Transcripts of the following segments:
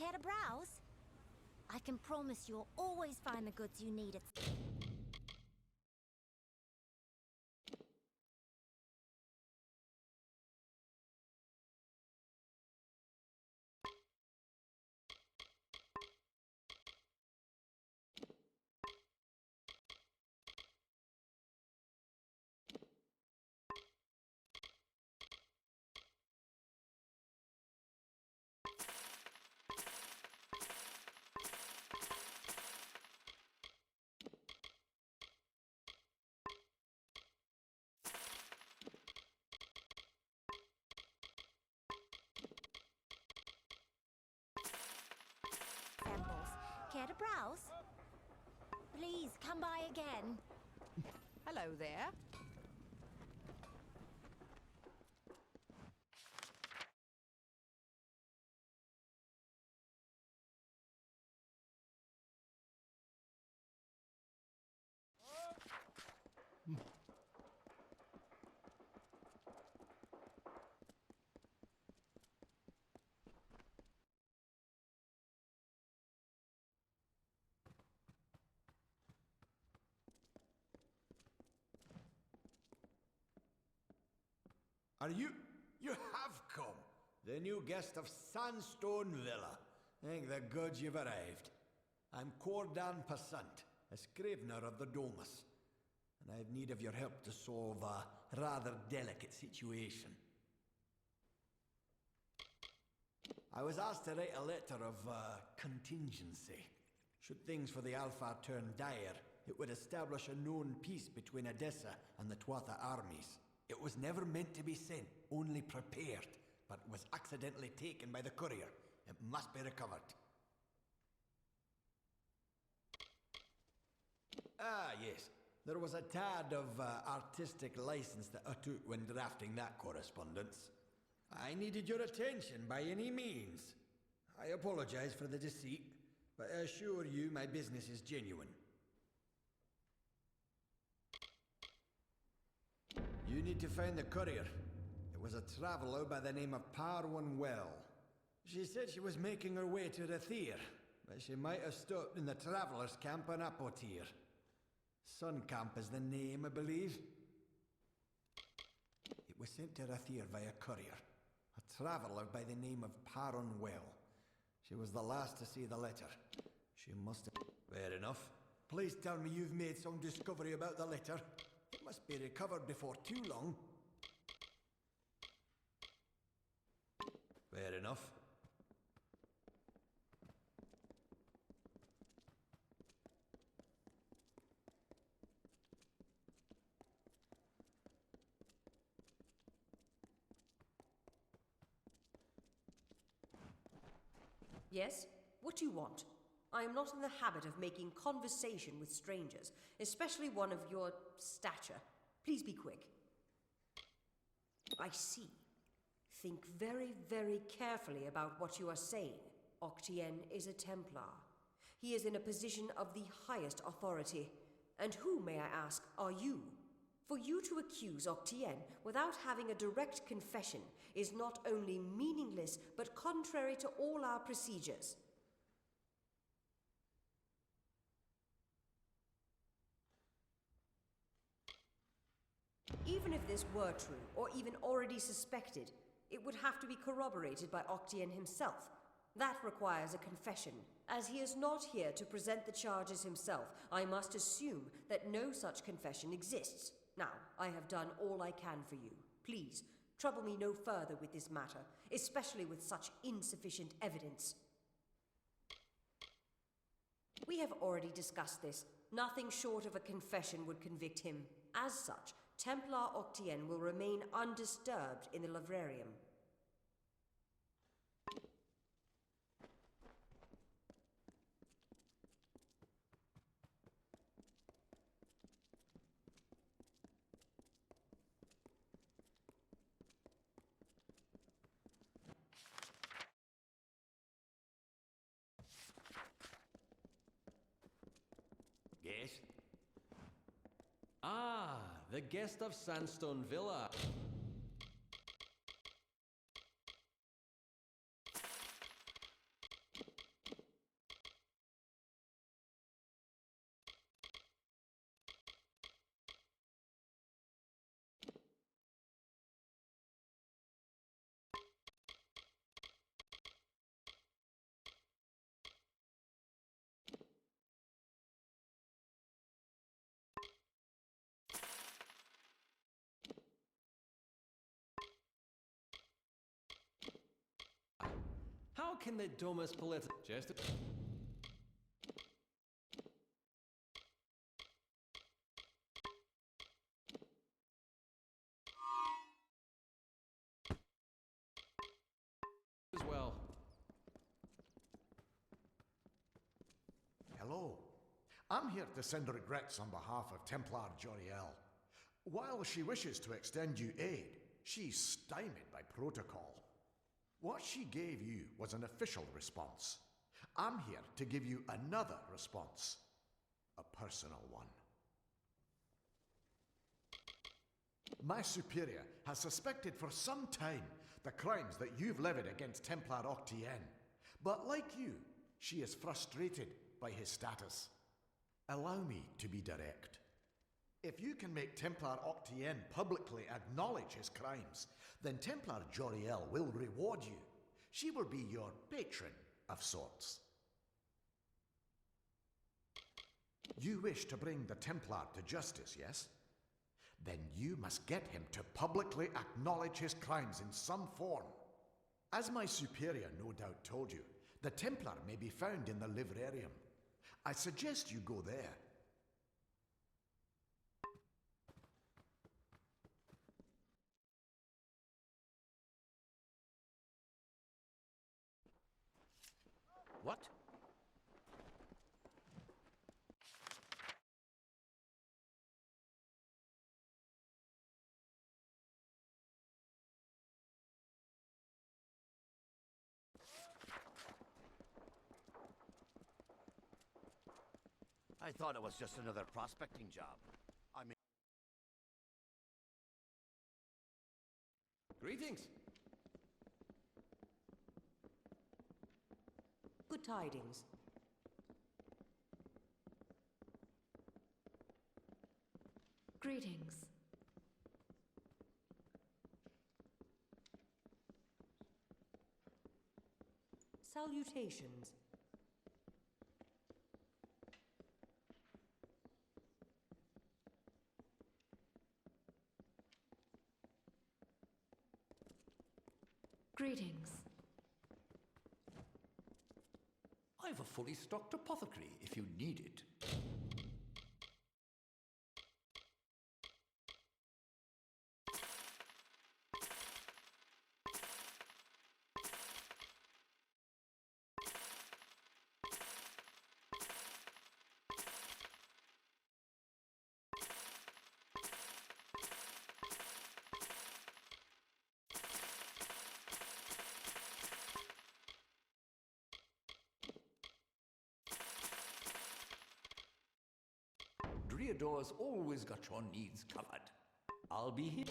Care to browse? I can promise you'll always find the goods you need at... samples. Care to browse? Please, come by again. Hello there. Are you... You have come! The new guest of Sandstone Villa. Thank the gods you've arrived. I'm Cordan Passant, a scrivener of the Domus, and I have need of your help to solve a rather delicate situation. I was asked to write a letter of contingency. Should things for the Alpha turn dire, it would establish a known peace between Edessa and the Tuatha armies. It was never meant to be sent, only prepared, but was accidentally taken by the courier. It must be recovered. Ah, yes. There was a tad of artistic license that I took when drafting that correspondence. I needed your attention by any means. I apologize for the deceit, but I assure you my business is genuine. You need to find the courier. It was a traveller by the name of Parwan Well. She said she was making her way to Rathir, but she might have stopped in the travellers' camp on Apotir. Sun Camp is the name, I believe. It was sent to Rathir via courier. A traveller by the name of Parwan Well. She was the last to see the letter. She must have... Fair enough. Please tell me you've made some discovery about the letter. It must be recovered before too long. Fair enough. Yes? What do you want? I am not in the habit of making conversation with strangers, especially one of your stature. Please be quick. I see. Think very, very carefully about what you are saying. Octien is a Templar. He is in a position of the highest authority. And who, may I ask, are you? For you to accuse Octien without having a direct confession is not only meaningless, but contrary to all our procedures. Even if this were true, or even already suspected, it would have to be corroborated by Octien himself. That requires a confession. As he is not here to present the charges himself, I must assume that no such confession exists. Now, I have done all I can for you. Please, trouble me no further with this matter, especially with such insufficient evidence. We have already discussed this. Nothing short of a confession would convict him. As such, Templar Octien will remain undisturbed in the Livrarium. Yes? Ah, the guest of Sandstone Villa. can the dumbest political... Just... as well. Hello. I'm here to send regrets on behalf of Templar Joriel. While she wishes to extend you aid, she's stymied by protocol. What she gave you was an official response. I'm here to give you another response. A personal one. My superior has suspected for some time the crimes that you've levied against Templar Octien. But like you, she is frustrated by his status. Allow me to be direct. If you can make Templar Octien publicly acknowledge his crimes, then Templar Joriel will reward you. She will be your patron of sorts. You wish to bring the Templar to justice, yes? Then you must get him to publicly acknowledge his crimes in some form. As my superior no doubt told you, the Templar may be found in the livrarium. I suggest you go there. What? I thought it was just another prospecting job. I mean... Greetings. Good tidings. Greetings. Salutations. Greetings. I've a fully stocked apothecary if you need it. Driador's always got your needs covered. I'll be here.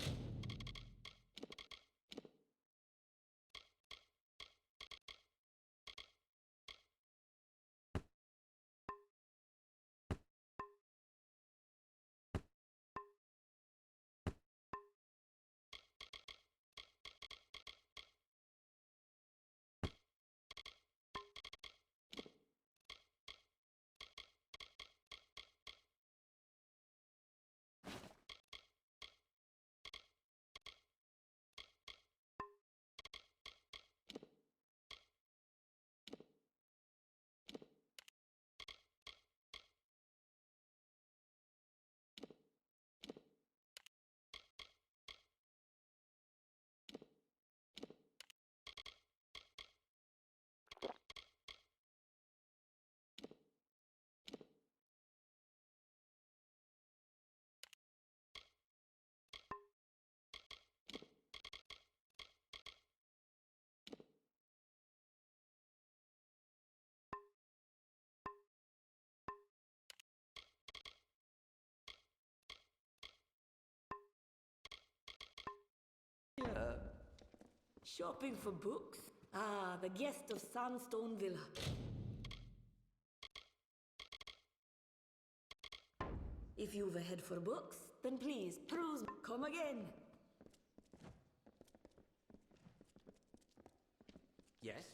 Shopping for books? Ah, the guest of Sandstone Villa. If you've a head for books, then please peruse. Come again. Yes?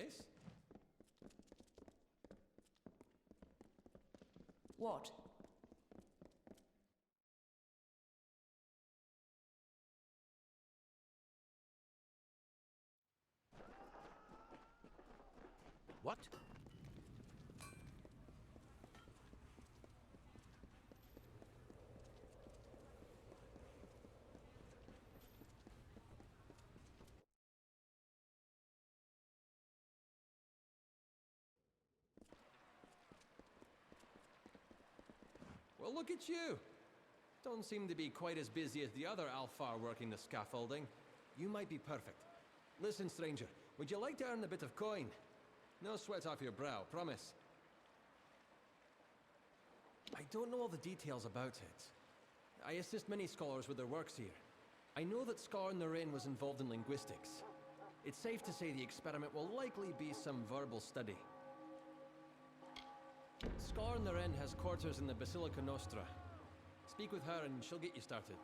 Yes? What? What? Well, look at you. Don't seem to be quite as busy as the other Alfar working the scaffolding. You might be perfect. Listen, stranger, would you like to earn a bit of coin? No sweat off your brow, promise. I don't know all the details about it. I assist many scholars with their works here. I know that Scar Naren was involved in linguistics. It's safe to say the experiment will likely be some verbal study. Scar Naren has quarters in the Basilica Nostra. Speak with her and she'll get you started.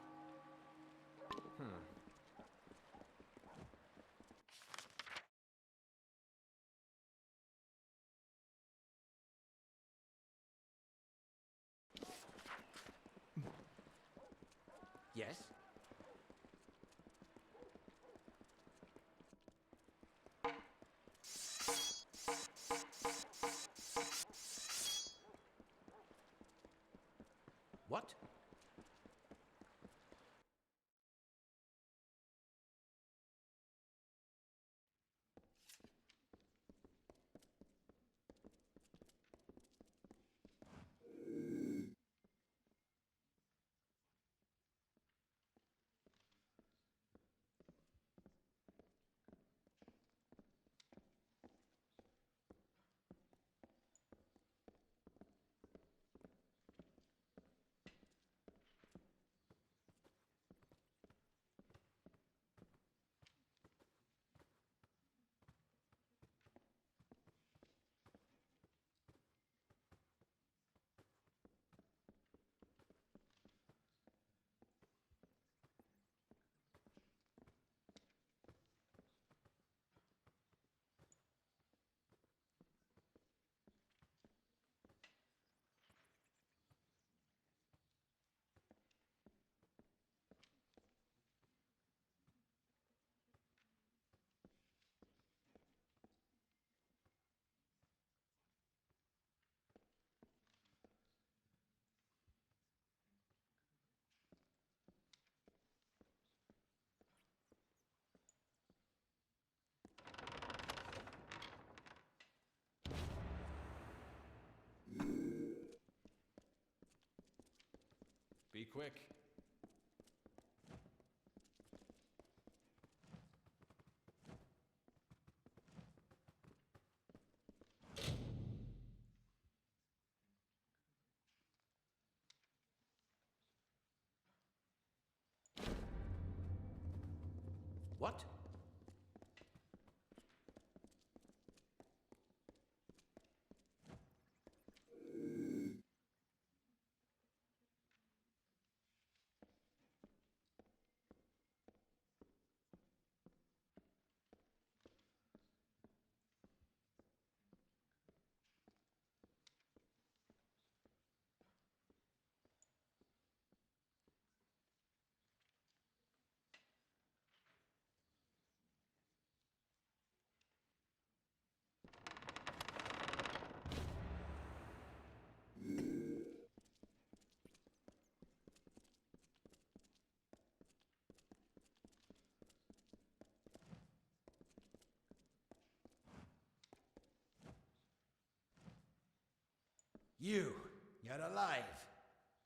Yes? What? Be quick. What? You're alive.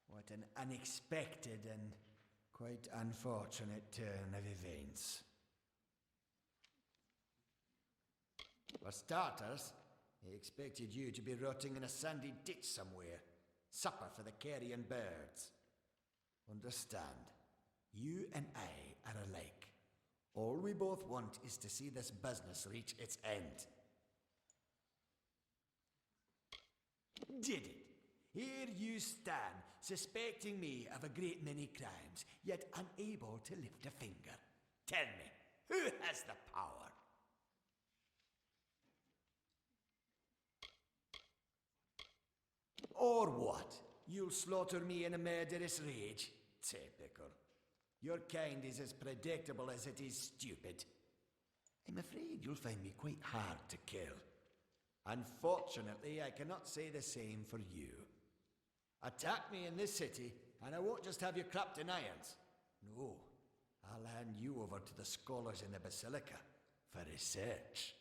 What an unexpected and quite unfortunate turn of events. For starters, I expected you to be rotting in a sandy ditch somewhere. Supper for the carrion birds. Understand, you and I are alike. All we both want is to see this business reach its end. Did it? Here you stand, suspecting me of a great many crimes, yet unable to lift a finger. Tell me, who has the power? Or what? You'll slaughter me in a murderous rage? Typical. Your kind is as predictable as it is stupid. I'm afraid you'll find me quite hard to kill. Unfortunately, I cannot say the same for you. Attack me in this city, and I won't just have you clapped in irons. No, I'll hand you over to the scholars in the Basilica for research.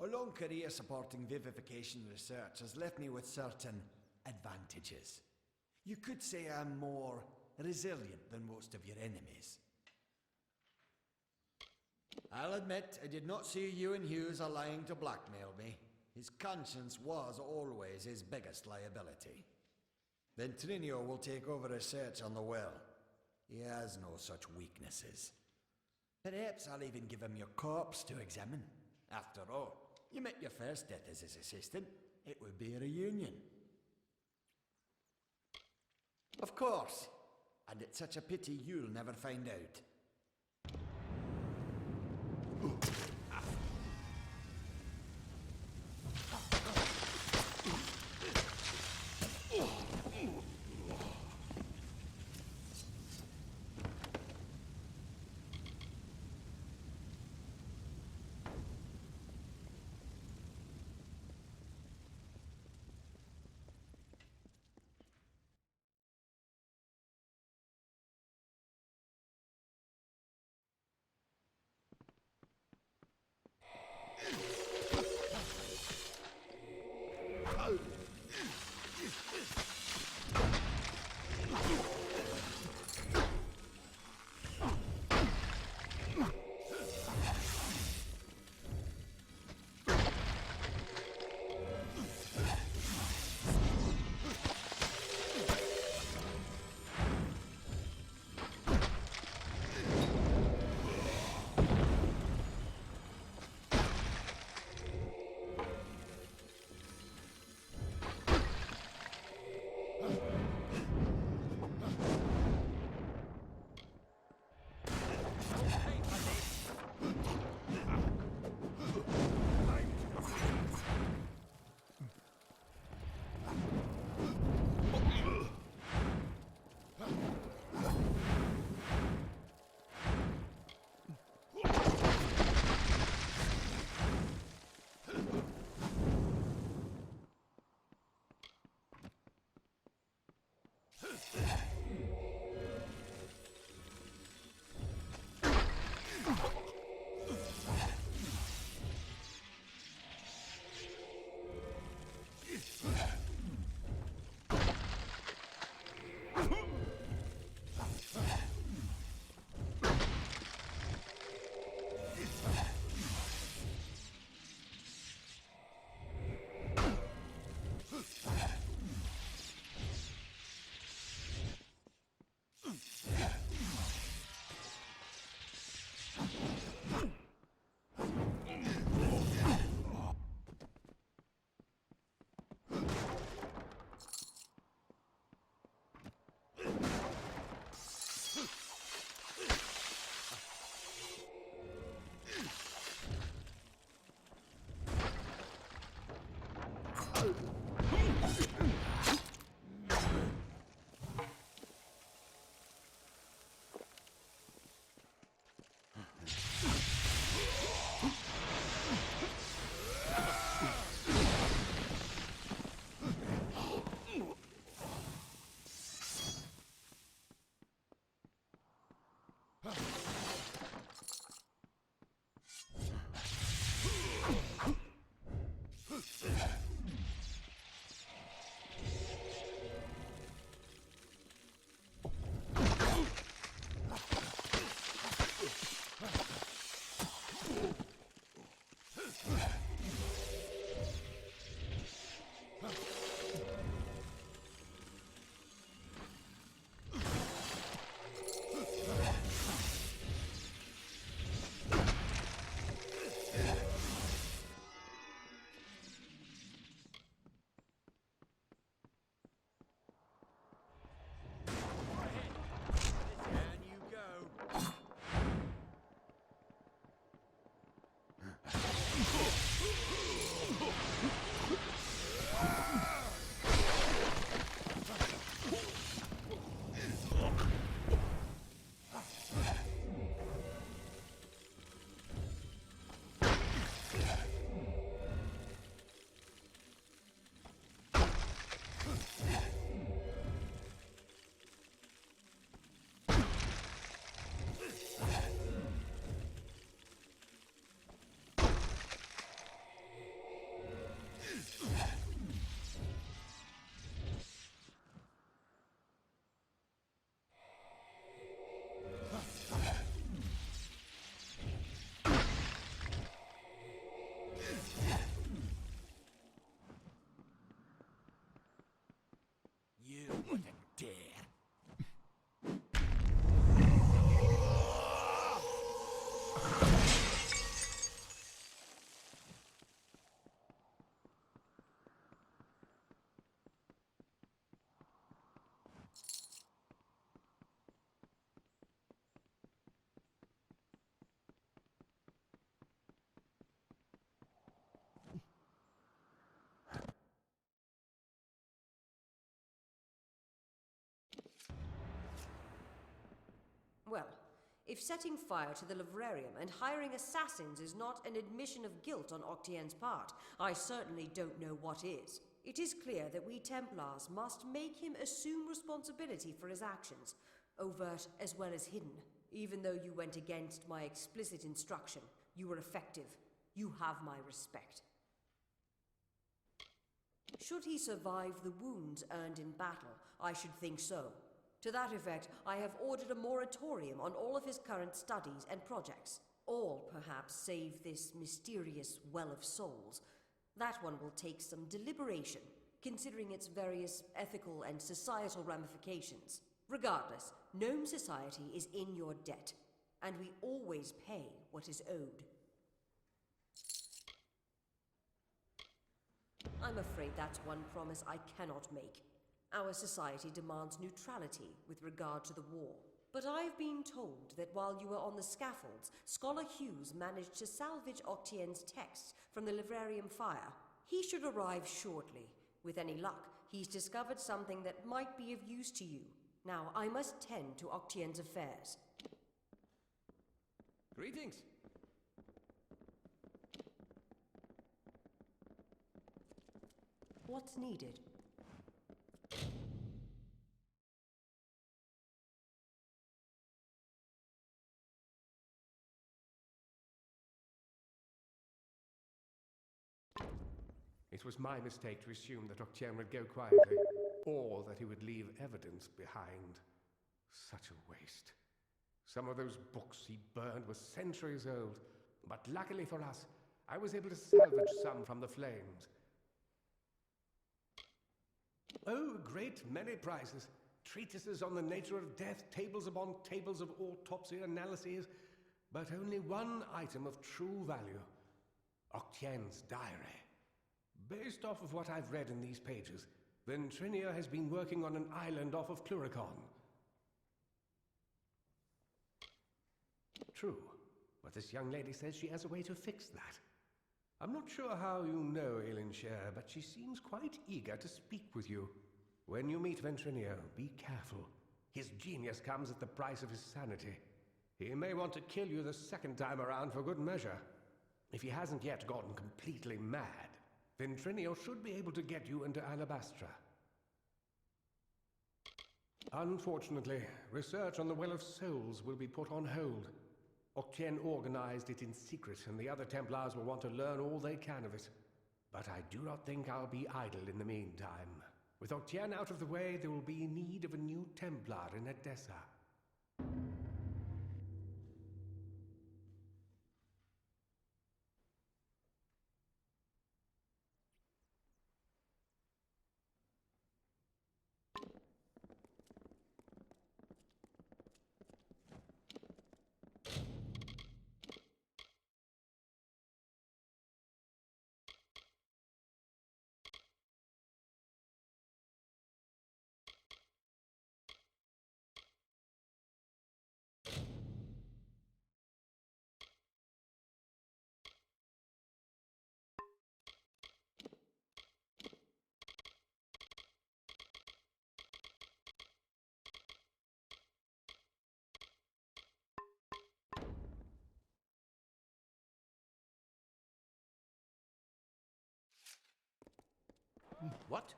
A long career supporting vivification research has left me with certain advantages. You could say I'm more resilient than most of your enemies. I'll admit I did not see you and Hughes allying to blackmail me. His conscience was always his biggest liability. Then Trinio will take over research on the well. He has no such weaknesses. Perhaps I'll even give him your corpse to examine. After all, you met your first death as his assistant. It would be a reunion. Of course. And it's such a pity you'll never find out. If setting fire to the livrarium and hiring assassins is not an admission of guilt on Octien's part, I certainly don't know what is. It is clear that we Templars must make him assume responsibility for his actions, overt as well as hidden. Even though you went against my explicit instruction, you were effective. You have my respect. Should he survive the wounds earned in battle, I should think so. To that effect, I have ordered a moratorium on all of his current studies and projects. All, perhaps, save this mysterious Well of Souls. That one will take some deliberation, considering its various ethical and societal ramifications. Regardless, Gnome Society is in your debt, and we always pay what is owed. I'm afraid that's one promise I cannot make. Our society demands neutrality with regard to the war. But I've been told that while you were on the scaffolds, Scholar Hughes managed to salvage Octien's texts from the livrarium fire. He should arrive shortly. With any luck, he's discovered something that might be of use to you. Now, I must tend to Octien's affairs. Greetings. What's needed? It was my mistake to assume that Octien would go quietly, or that he would leave evidence behind. Such a waste. Some of those books he burned were centuries old, but luckily for us, I was able to salvage some from the flames. Oh, a great many prizes. Treatises on the nature of death, tables upon tables of autopsy analyses, but only one item of true value. Octien's diary. Based off of what I've read in these pages, Ventrinia has been working on an island off of Cluricon. True, but this young lady says she has a way to fix that. I'm not sure how you know Elinshire, but she seems quite eager to speak with you. When you meet Ventrinia, be careful. His genius comes at the price of his sanity. He may want to kill you the second time around for good measure. If he hasn't yet gotten completely mad, Ventrinio should be able to get you into Alabastra. Unfortunately, research on the Well of Souls will be put on hold. Octien organized it in secret, and the other Templars will want to learn all they can of it. But I do not think I'll be idle in the meantime. With Octien out of the way, there will be need of a new Templar in Edessa. What?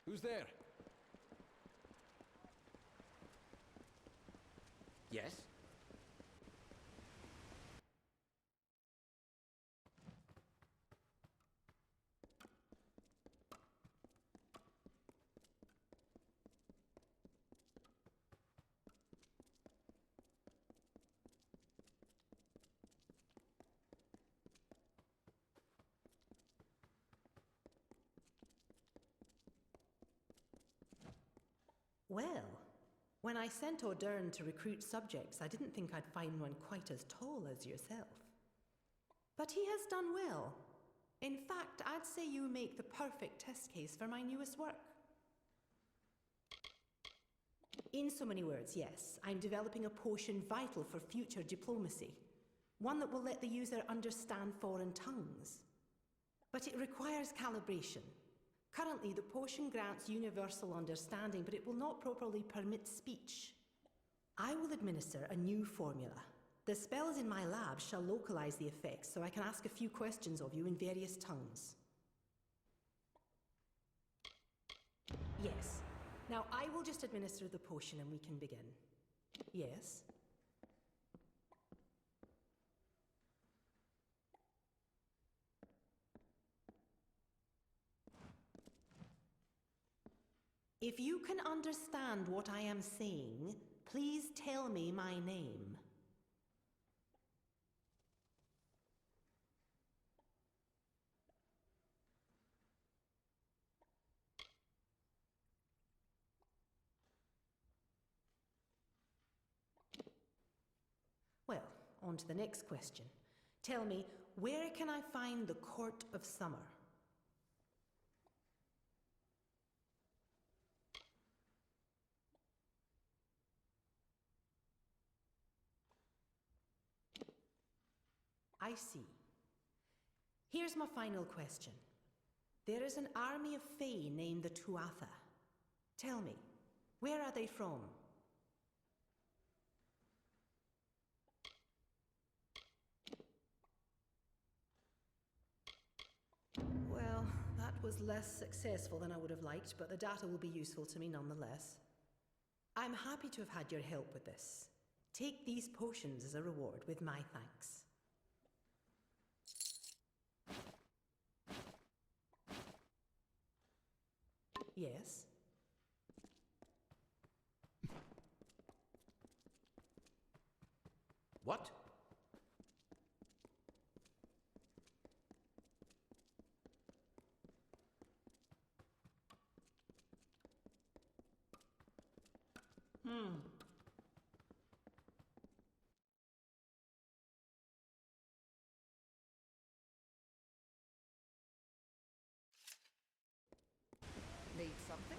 Who's there? Yes? Well, when I sent O'Dern to recruit subjects, I didn't think I'd find one quite as tall as yourself. But he has done well. In fact, I'd say you make the perfect test case for my newest work. In so many words, yes, I'm developing a potion vital for future diplomacy. One that will let the user understand foreign tongues. But it requires calibration. Currently, the potion grants universal understanding, but it will not properly permit speech. I will administer a new formula. The spells in my lab shall localize the effects, so I can ask a few questions of you in various tongues. Yes. Now, I will just administer the potion and we can begin. Yes? If you can understand what I am saying, please tell me my name. Well, on to the next question. Tell me, where can I find the Court of Summer? I see. Here's my final question. There is an army of Fae named the Tuatha. Tell me, where are they from? Well, that was less successful than I would have liked, but the data will be useful to me nonetheless. I'm happy to have had your help with this. Take these potions as a reward with my thanks. Yes? What? Need something?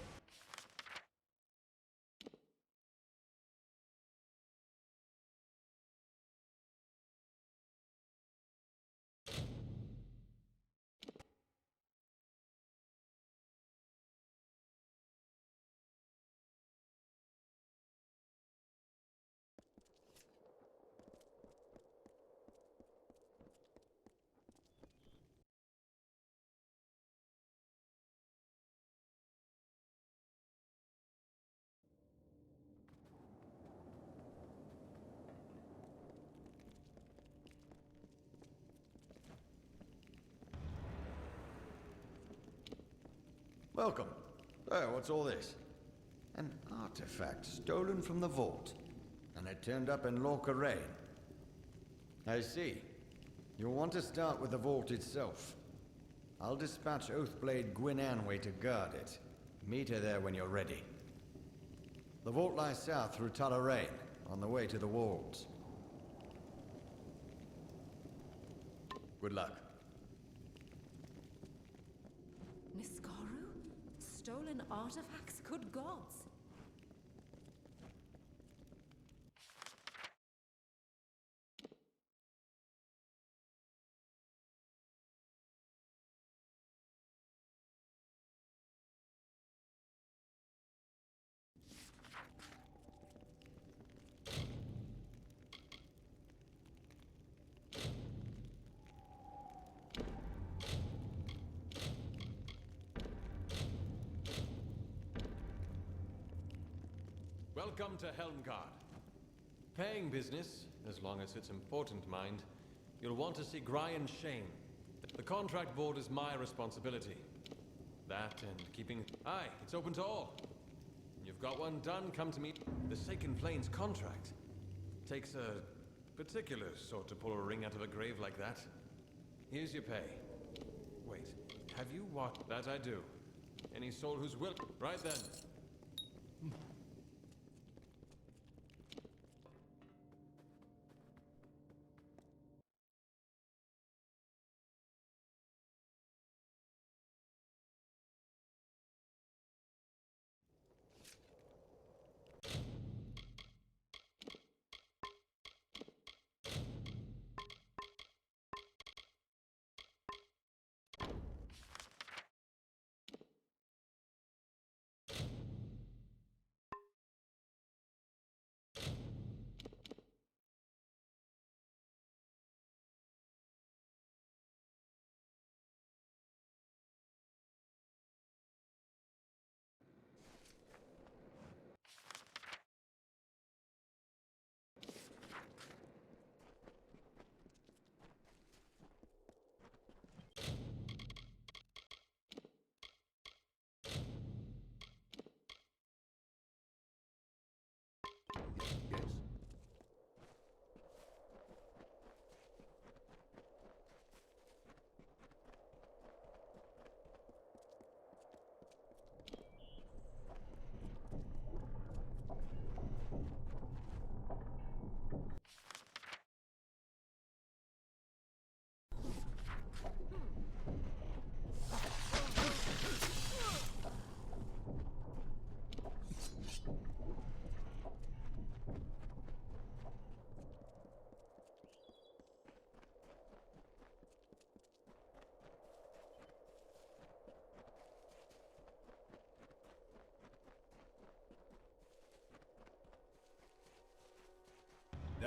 Welcome. Oh, what's all this? An artifact stolen from the vault, and it turned up in Lorca Rain. I see. You'll want to start with the vault itself. I'll dispatch Oathblade Gwyn Anway to guard it. Meet her there when you're ready. The vault lies south through Rain, on the way to the walls. Good luck. Niskaru? Stolen artifacts? Good gods! Welcome to Helmgard. Paying business, as long as it's important, mind. You'll want to see Brian Shane. The contract board is my responsibility. That and keeping... Aye, it's open to all. When you've got one done, come to meet the Sacred Plains contract. Takes a particular sort to pull a ring out of a grave like that. Here's your pay. Wait, have you watched? That I do. Any soul who's will... Right then.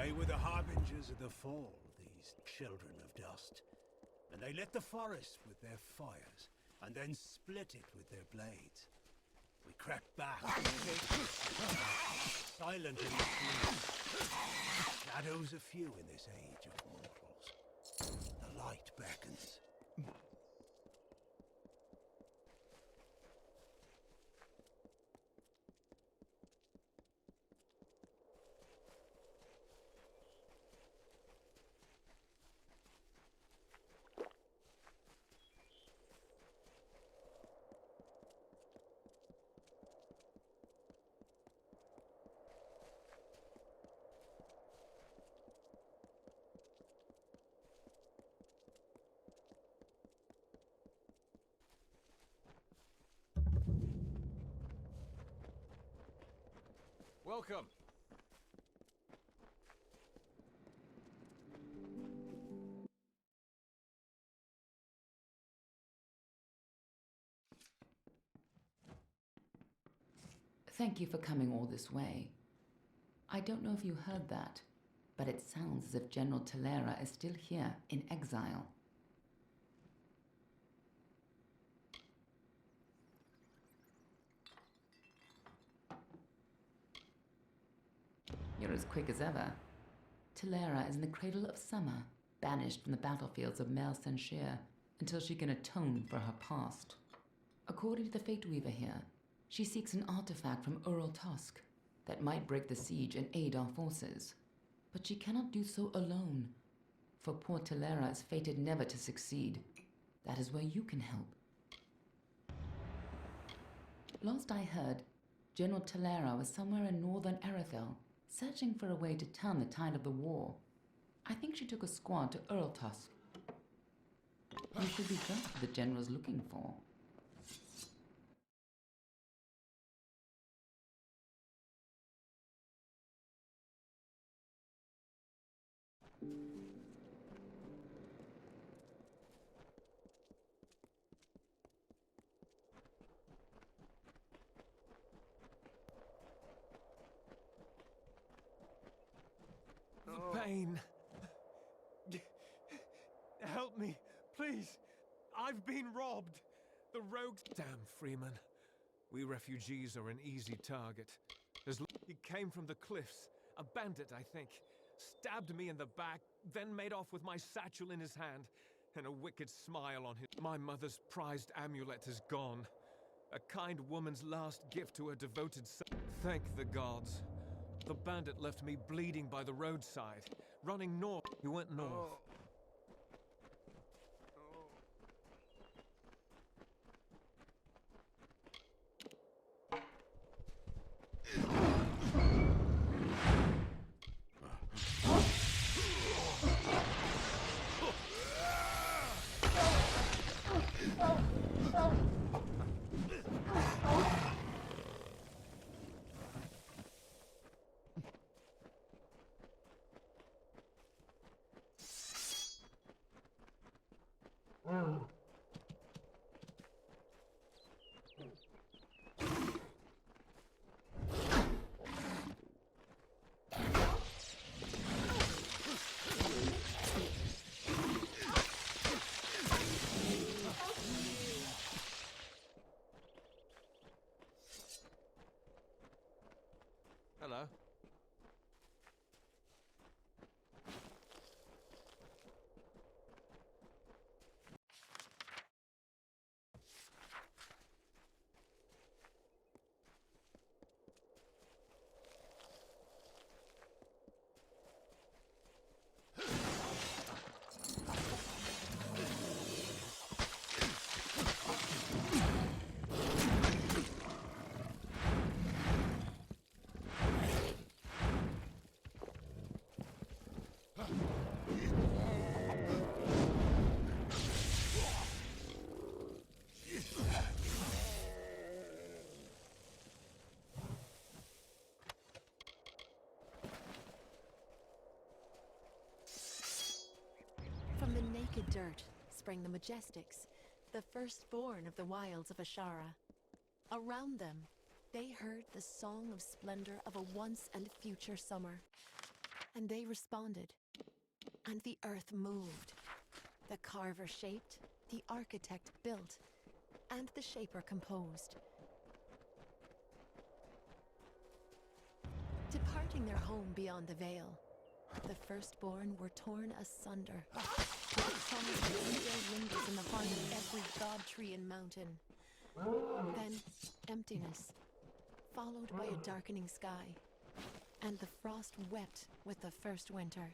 They were the harbingers of the fall, these children of dust. And they lit the forest with their fires, and then split it with their blades. We crept back, silent in the streets. Shadows are few in this age of mortals. The light beckons. Welcome. Thank you for coming all this way. I don't know if you heard that, but it sounds as if General Talera is still here in exile. You're as quick as ever. Talera is in the cradle of summer, banished from the battlefields of Mel Senshir until she can atone for her past. According to the Fate Weaver here, she seeks an artifact from Ural Tusk that might break the siege and aid our forces. But she cannot do so alone, for poor Talera is fated never to succeed. That is where you can help. Last I heard, General Talera was somewhere in northern Arethel, searching for a way to turn the tide of the war. I think she took a squad to Ural Tusk. You should be just what the general's looking for. The pain. Help me, please. I've been robbed. The rogues. Damn, Freeman. We refugees are an easy target. He came from the cliffs. A bandit, I think. Stabbed me in the back, then made off with my satchel in his hand, and a wicked smile on his... My mother's prized amulet is gone. A kind woman's last gift to her devoted son. Thank the gods. The bandit left me bleeding by the roadside, running north. He went north. Hello. From the naked dirt sprang the Majestics, the firstborn of the wilds of Ashara. Around them, they heard the song of splendor of a once and future summer. And they responded. And the earth moved. The carver shaped, the architect built, and the shaper composed. Departing their home beyond the veil, the firstborn were torn asunder. The songs still lingers in the heart of every god tree and mountain. Then emptiness, followed by a darkening sky, and the frost wept with the first winter.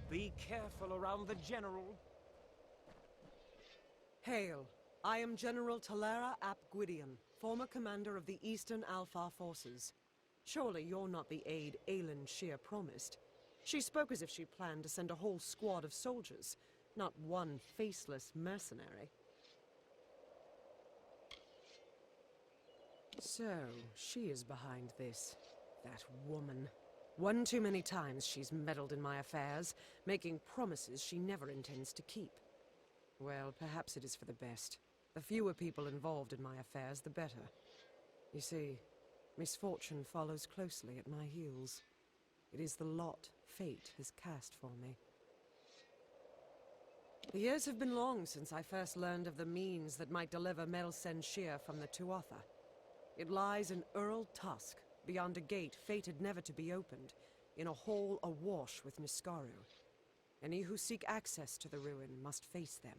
Be careful around the General. Hail. I am General Talera ap Gwydion, former commander of the Eastern Alfar forces. Surely you're not the aide Aelin Shear promised. She spoke as if she planned to send a whole squad of soldiers, not one faceless mercenary. So, she is behind this. That woman. One too many times she's meddled in my affairs, making promises she never intends to keep. Well, perhaps it is for the best. The fewer people involved in my affairs, the better. You see, misfortune follows closely at my heels. It is the lot fate has cast for me. The years have been long since I first learned of the means that might deliver Melsen Shear from the Tuatha. It lies in Earl Tusk, beyond a gate fated never to be opened, in a hall awash with Niskaru. Any who seek access to the ruin must face them.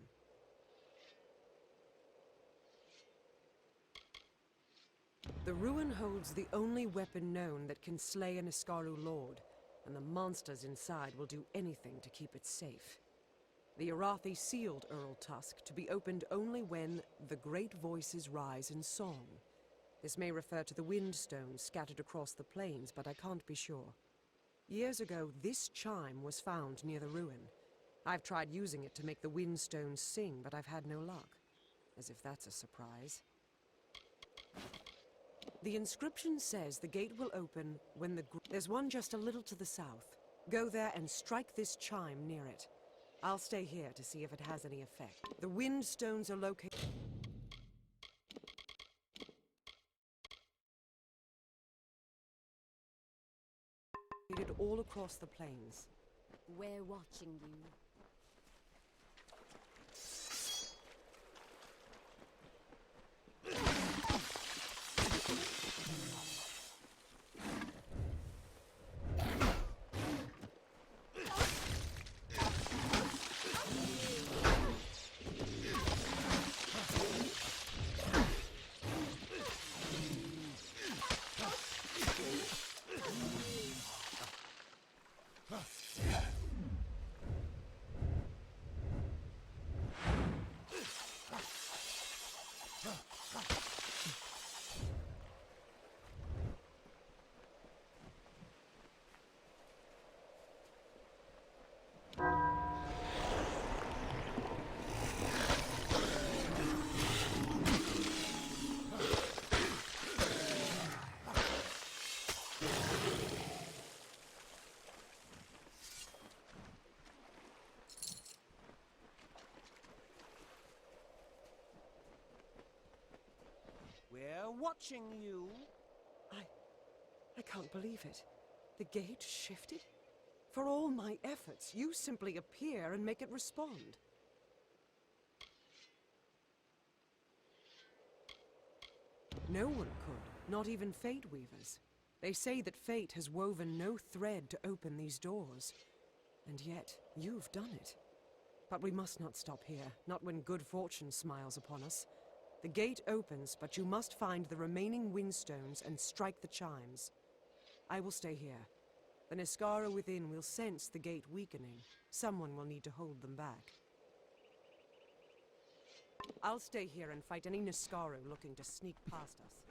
The ruin holds the only weapon known that can slay a Niskaru lord, and the monsters inside will do anything to keep it safe. The Arathi sealed Earl Tusk to be opened only when the great voices rise in song. This may refer to the wind stones scattered across the plains, but I can't be sure. Years ago, this chime was found near the ruin. I've tried using it to make the wind stones sing, but I've had no luck. As if that's a surprise. The inscription says the gate will open when there's one just a little to the south. Go there and strike this chime near it. I'll stay here to see if it has any effect. The wind stones are located all across the plains. We're watching you. We're watching you. I can't believe it. The gate shifted? For all my efforts, you simply appear and make it respond. No one could, not even Fate Weavers. They say that fate has woven no thread to open these doors. And yet, you've done it. But we must not stop here, not when good fortune smiles upon us. The gate opens, but you must find the remaining windstones and strike the chimes. I will stay here. The Niskara within will sense the gate weakening. Someone will need to hold them back. I'll stay here and fight any Niskaru looking to sneak past us.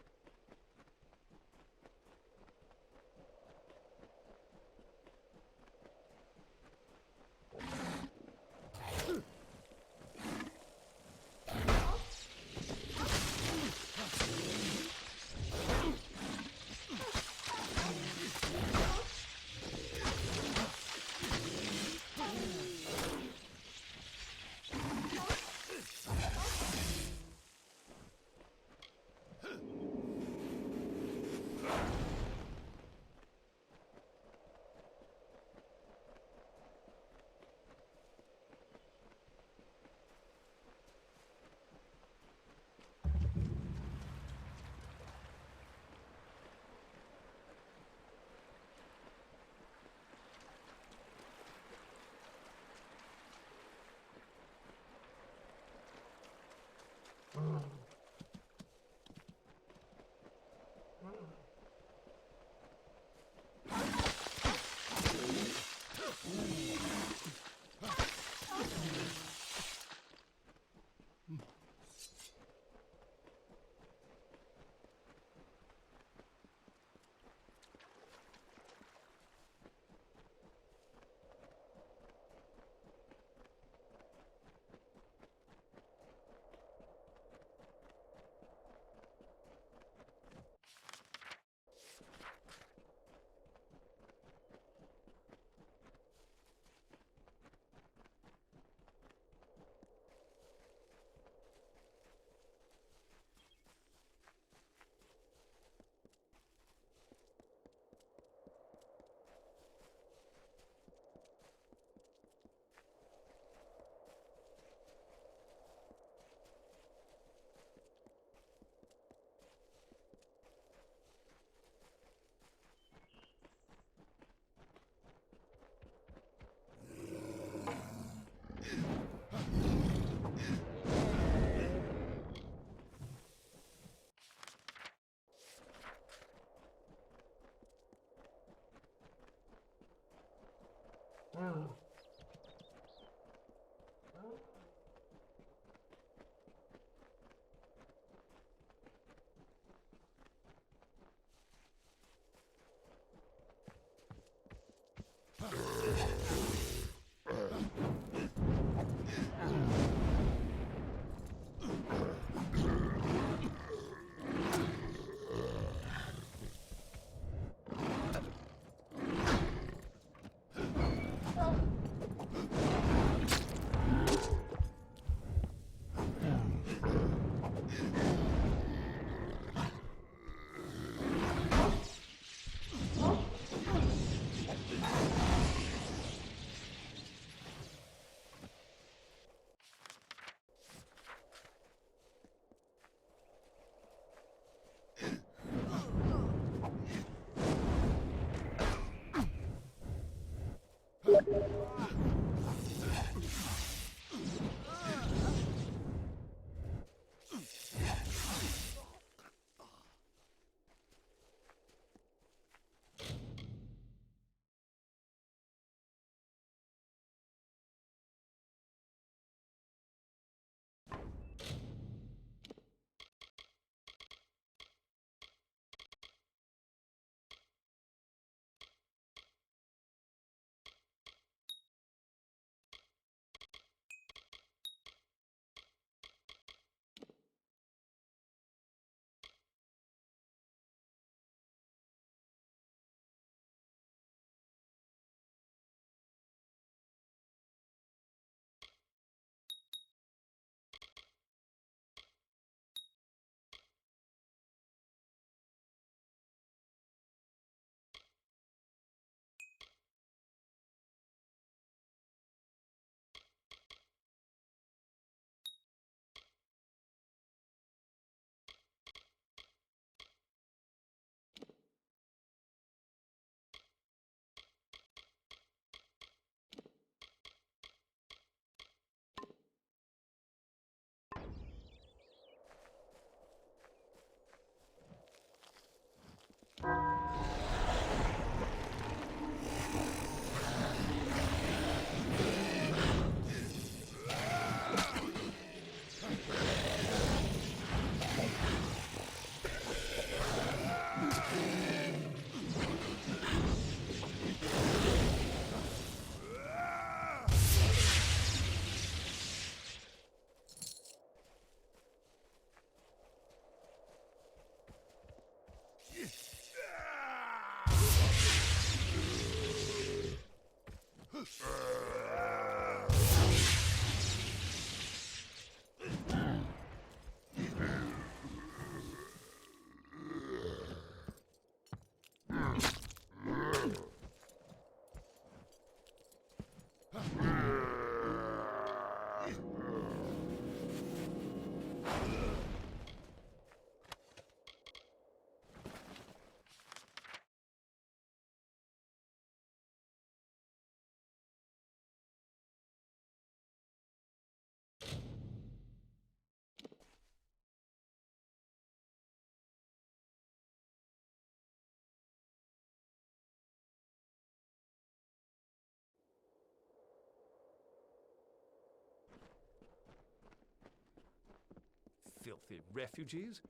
filthy refugees.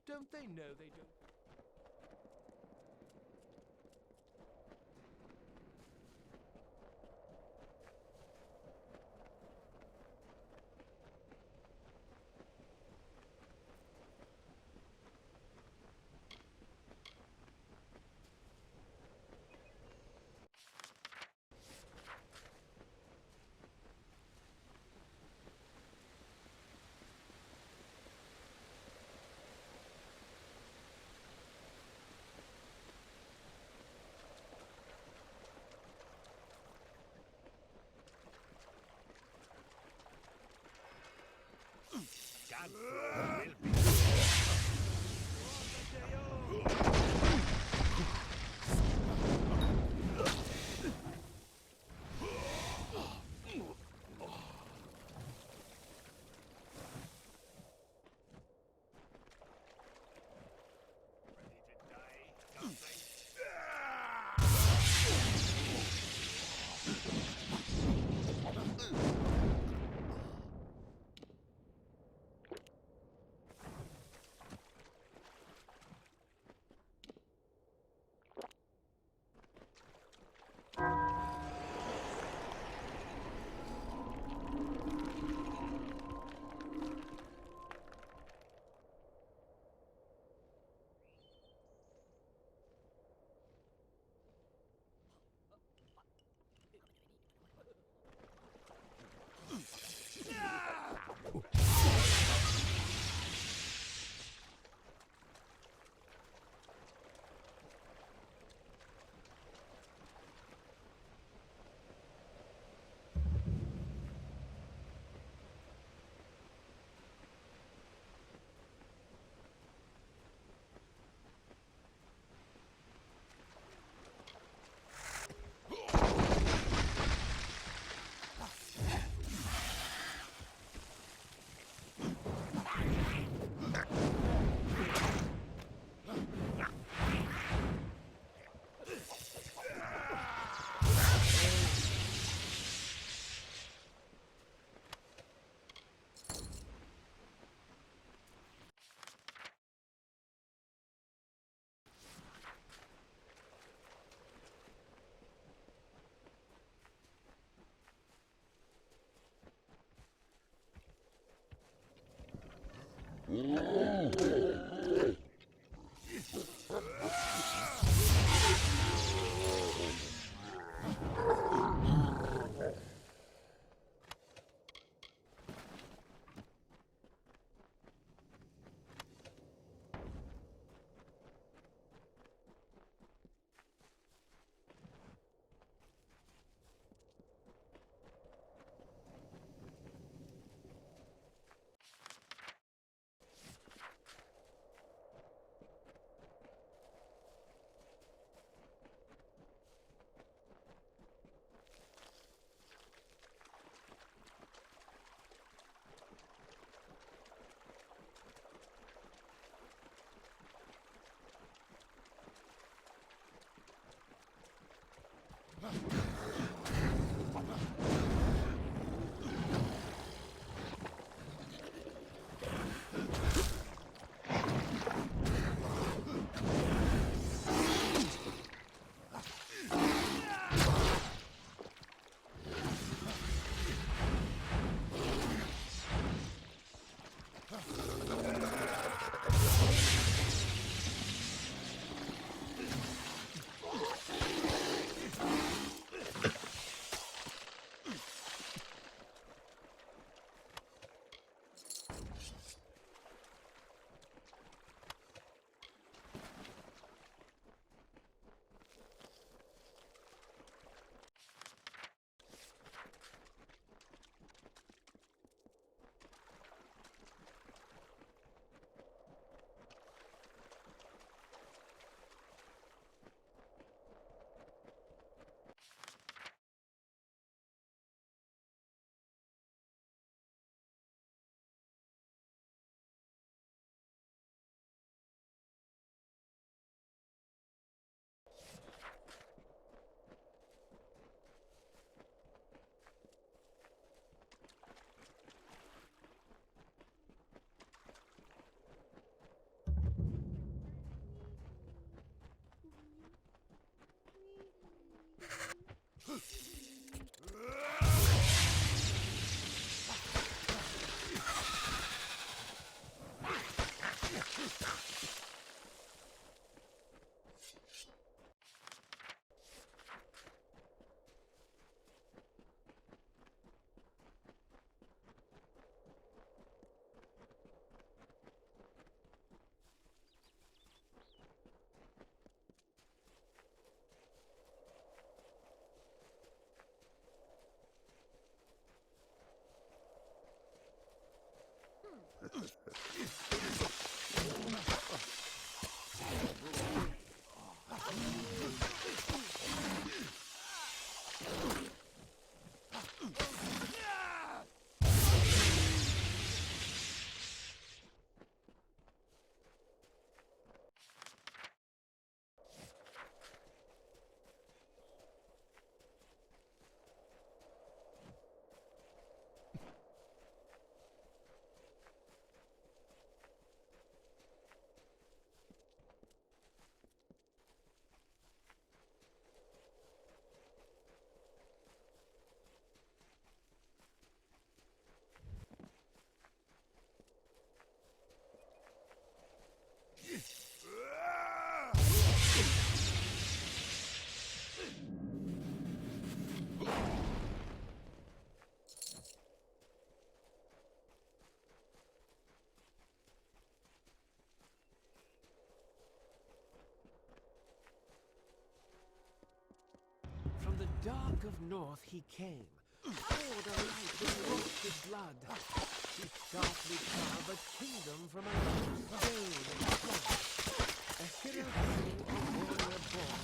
Don't they know they don't... From the dark of north he came, poured a light that wrought with blood. He sharply carved a kingdom from a lost stone and blood. A hero true, a warrior born,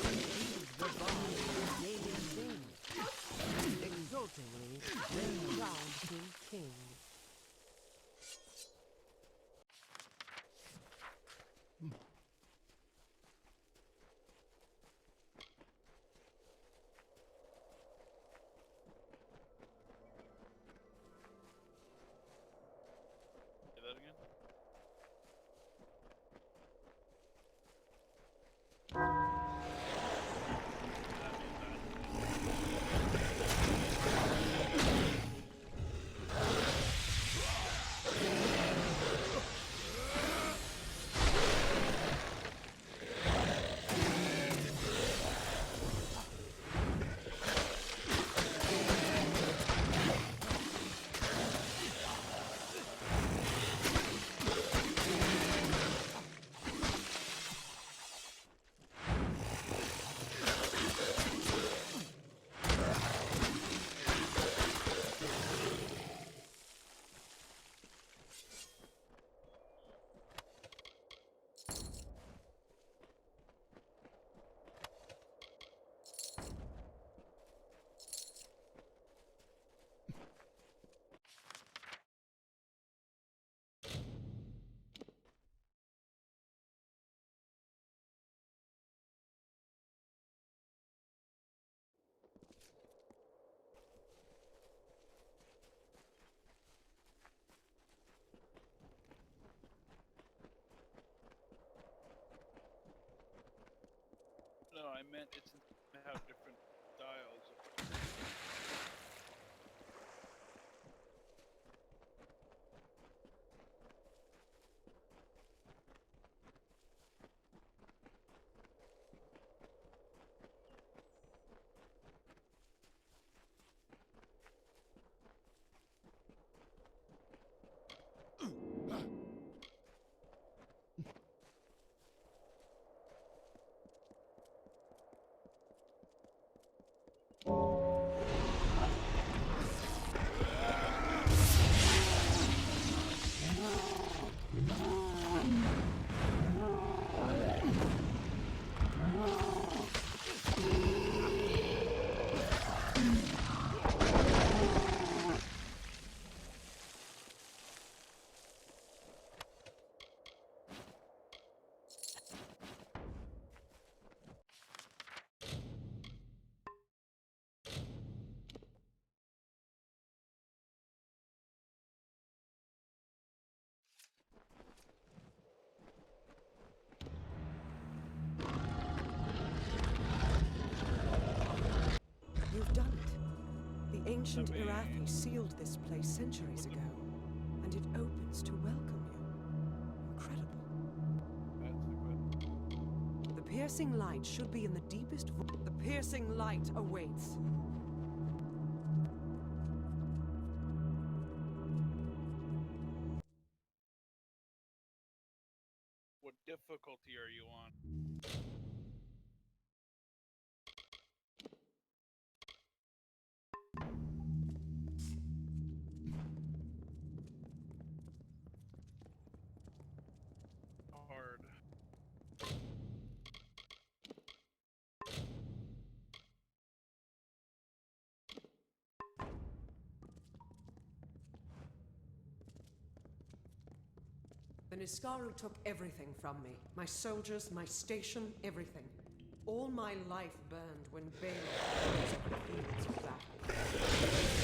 received the bond of gaining thing. Exultingly, they crowned him king. Say that again? No, I meant it's have different styles. You've done it. The ancient Irathi sealed this place centuries ago, and it opens to welcome you. Incredible. piercing light should be in the deepest The piercing light awaits. What difficulty are you on? Hard. The Niskaru took everything from me. My soldiers, my station, everything. All my life burned when Baylor was on the fields of battle.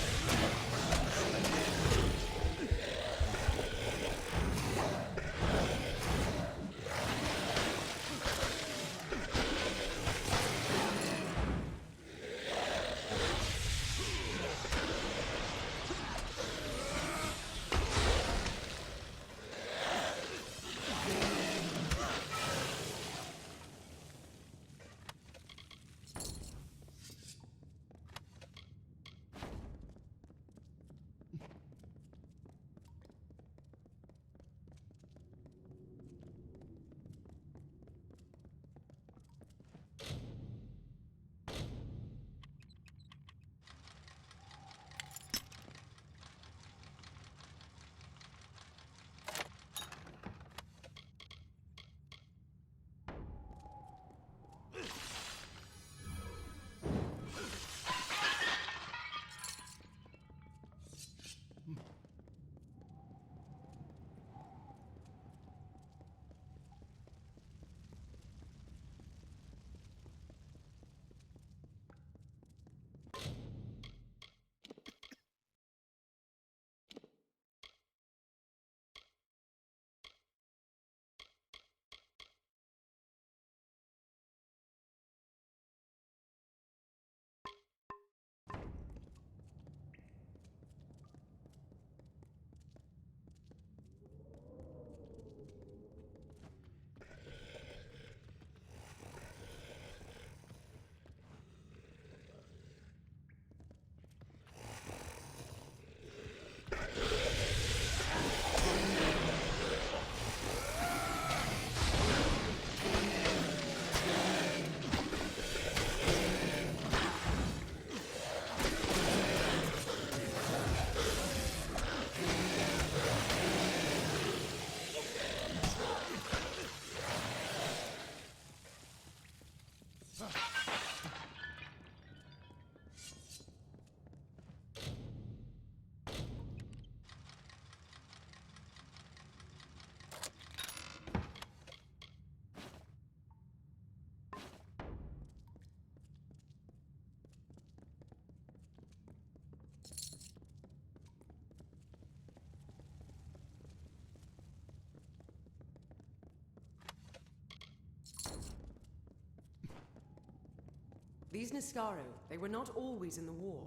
These Niskaru, they were not always in the war.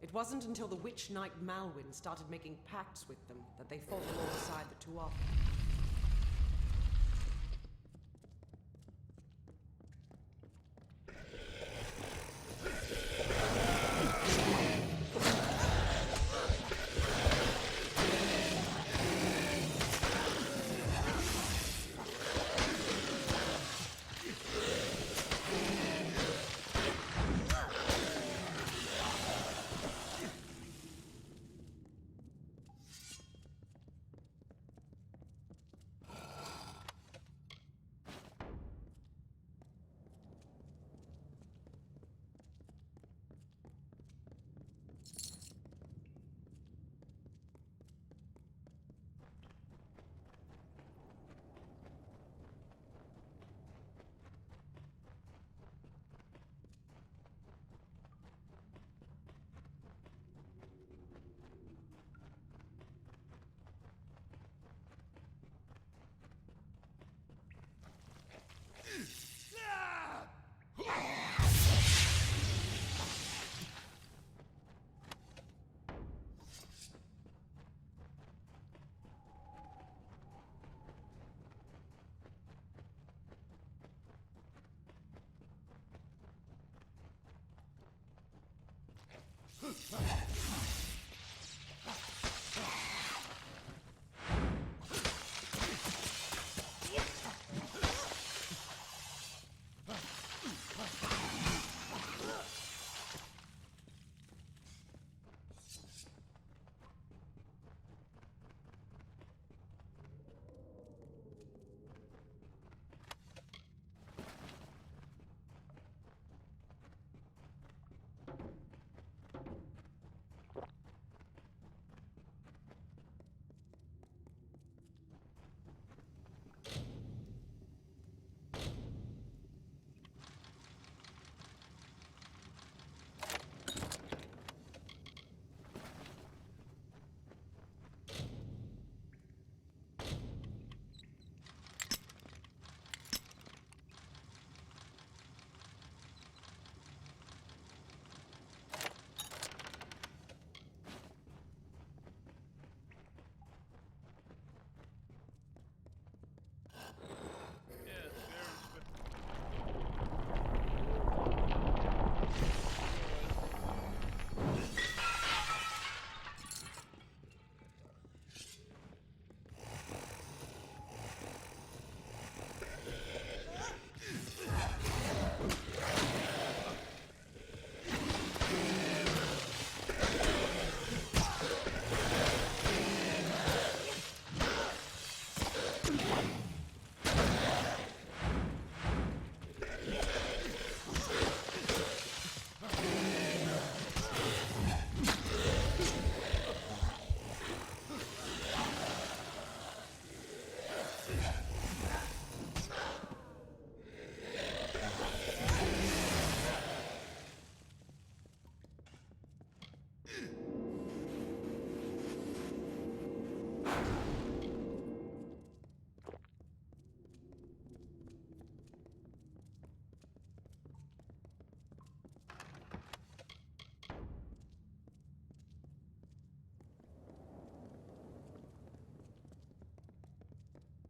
It wasn't until the Witch Knight Malwyn started making pacts with them that they fought alongside the Tuatha.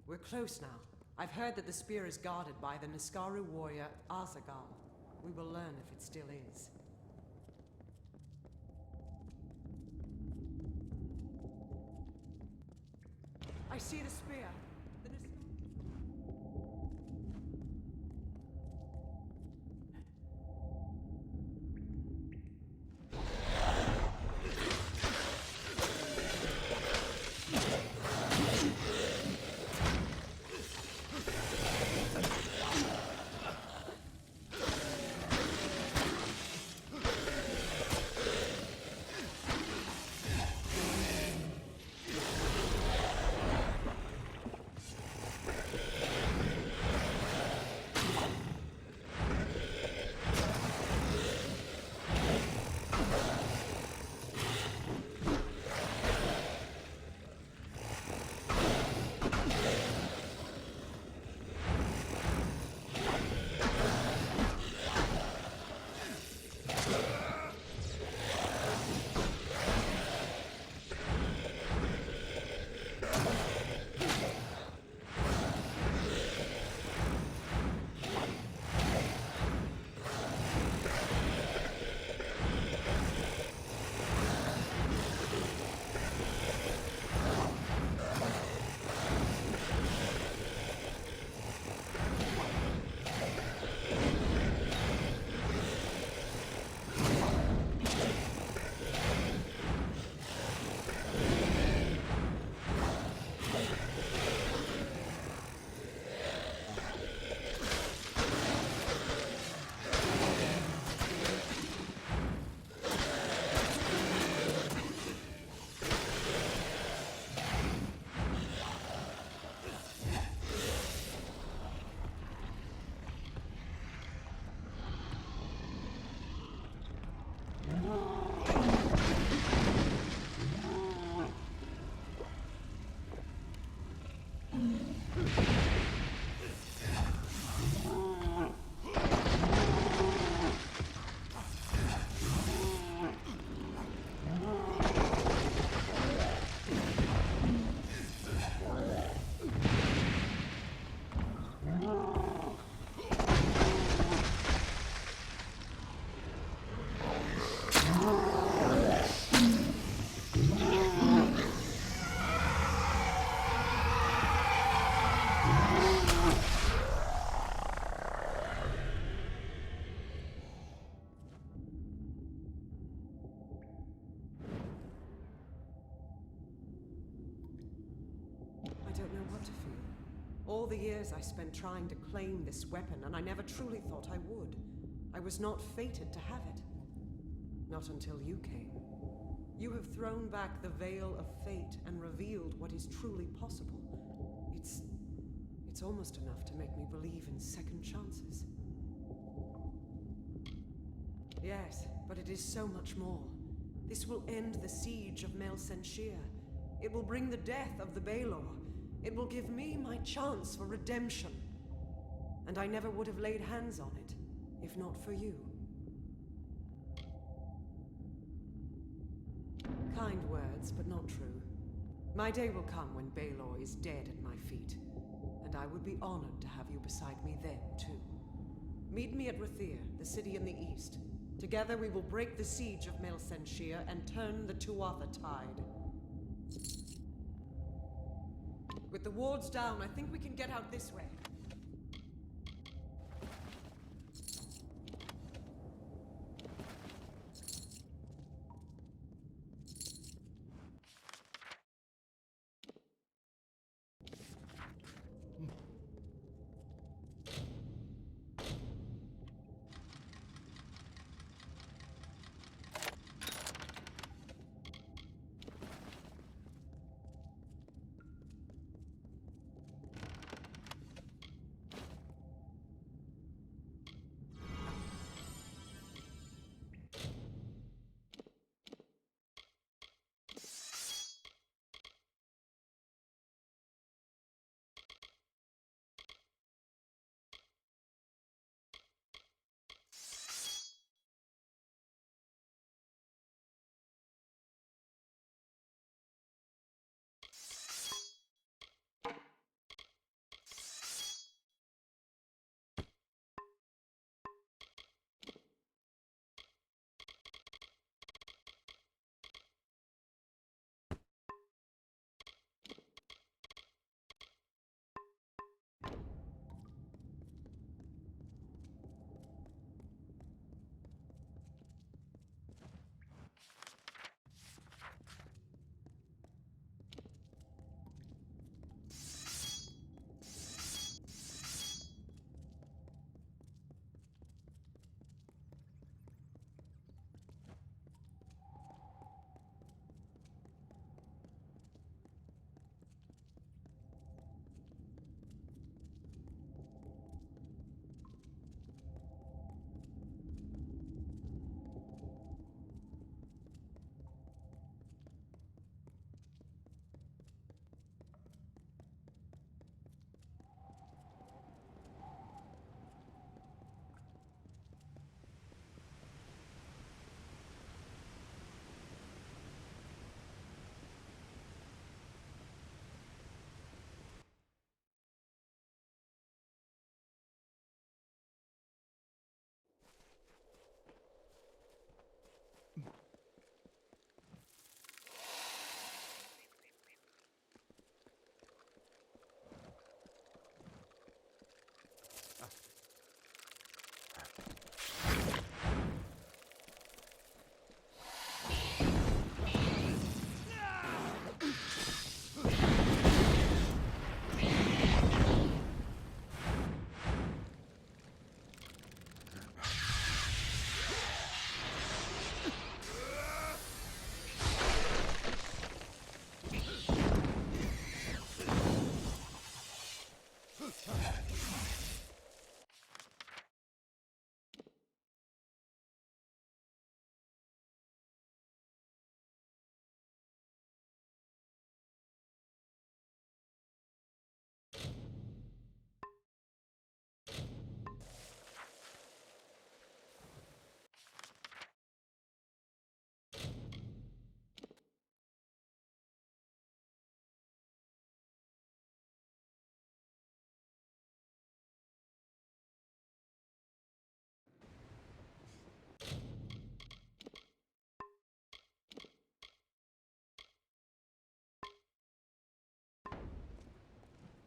We're close now. I've heard that the spear is guarded by the Niskaru warrior Azagal. We will learn if it still is. I see the spear. The All the years I spent trying to claim this weapon, and I never truly thought I would. I was not fated to have it. Not until you came. You have thrown back the veil of fate and revealed what is truly possible. It's almost enough to make me believe in second chances. Yes, but it is so much more. This will end the siege of Mel Senshir. It will bring the death of the Baelor. It will give me my chance for redemption. And I never would have laid hands on it, if not for you. Kind words, but not true. My day will come when Baelor is dead at my feet, and I would be honored to have you beside me then, too. Meet me at Rathir, the city in the east. Together we will break the siege of Mel Senshir and turn the Tuatha tide. With the wards down, I think we can get out this way.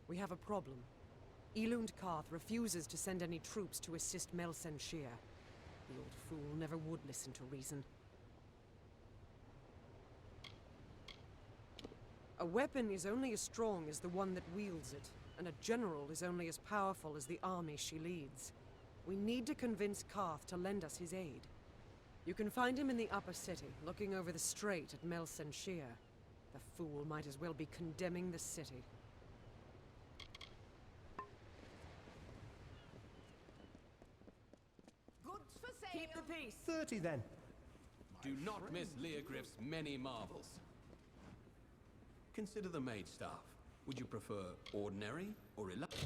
We have a problem. Elund Karth refuses to send any troops to assist Mel Senshir. The old fool never would listen to reason. A weapon is only as strong as the one that wields it, and a general is only as powerful as the army she leads. We need to convince Karth to lend us his aid. You can find him in the upper city, looking over the strait at Melsenshir. The fool might as well be condemning the city. Goods for sale. Keep the peace. 30 then. Do not miss Leogriff's many marvels. Consider the maid staff. Would you prefer ordinary or illustrious?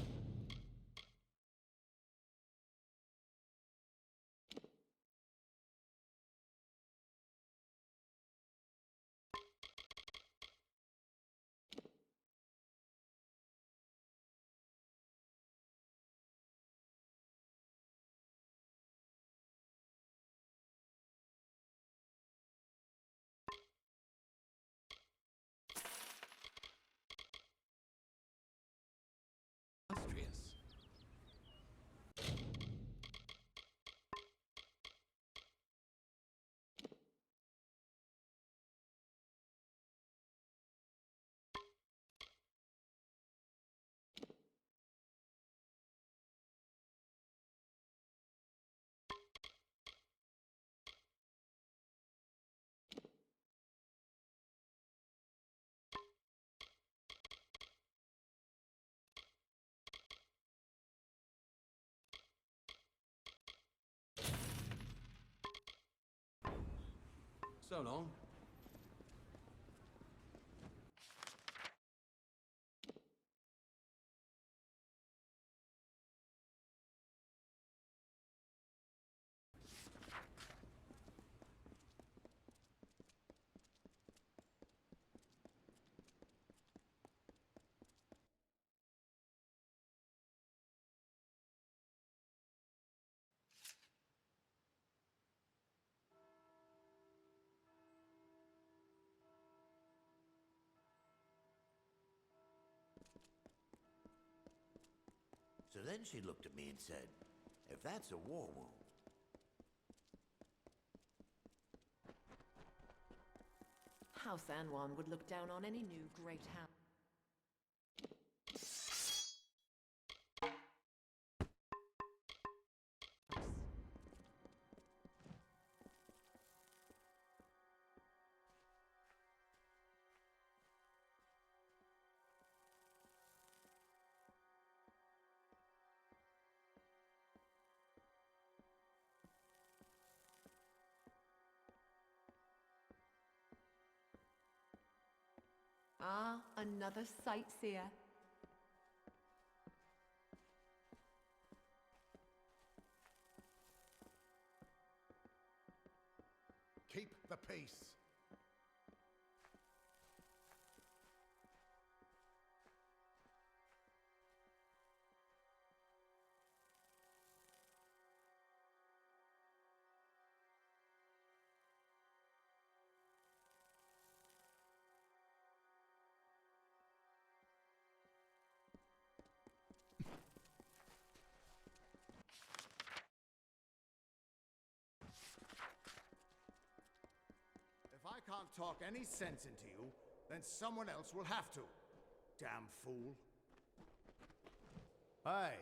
So long. So then she looked at me and said, if that's a war wound, House Anwan would look down on any new great house. Ah, another sightseer. Keep the peace. If I can't talk any sense into you, then someone else will have to. Damn fool. Hey.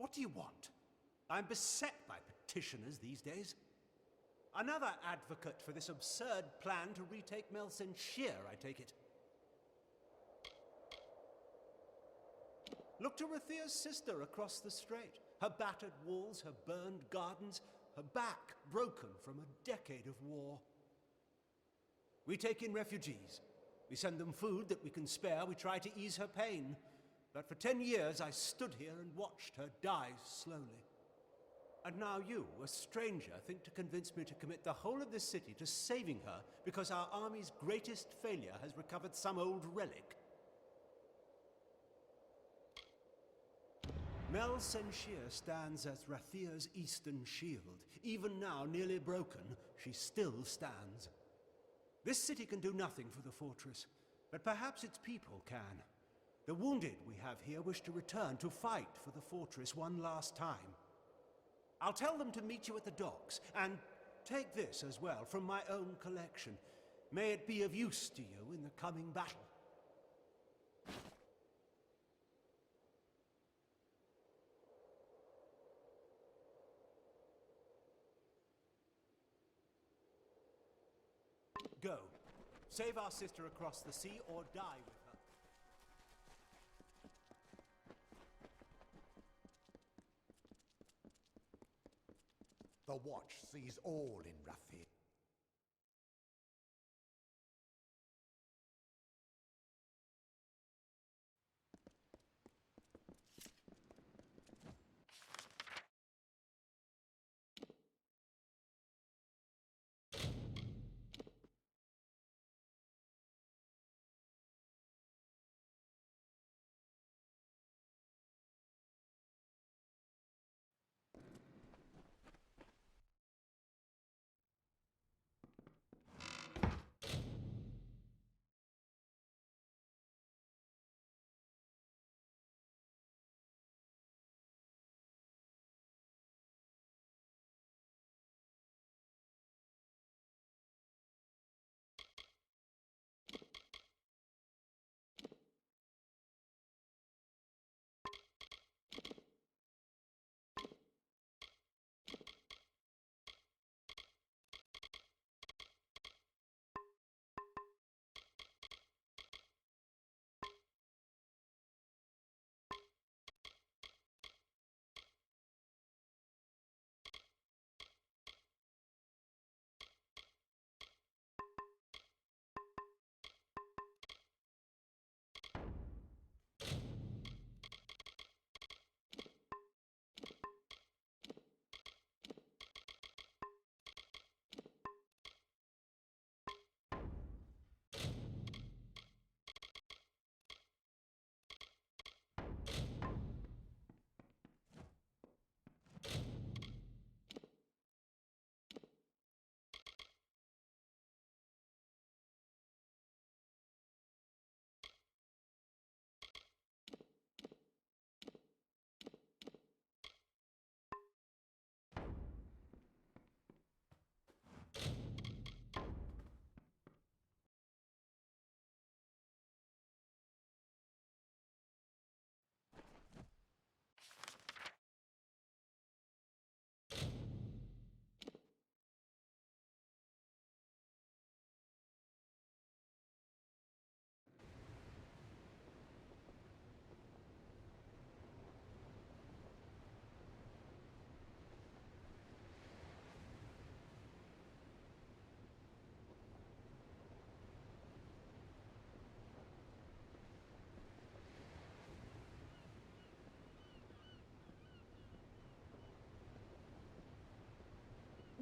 What do you want? I'm beset by petitioners these days. Another advocate for this absurd plan to retake Melsenshir, I take it. Look to Rathia's sister across the strait. Her battered walls, her burned gardens, her back broken from a decade of war. We take in refugees. We send them food that we can spare. We try to ease her pain. But for 10 years I stood here and watched her die slowly. And now you, a stranger, think to convince me to commit the whole of this city to saving her because our army's greatest failure has recovered some old relic. Mel Senshir stands as Rathia's eastern shield. Even now, nearly broken, she still stands. This city can do nothing for the fortress, but perhaps its people can. The wounded we have here wish to return to fight for the fortress one last time. I'll tell them to meet you at the docks, and take this as well from my own collection. May it be of use to you in the coming battle. Go. Save our sister across the sea or die with her. The Watch sees all in Rathir.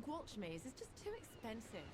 Watch maze is just too expensive.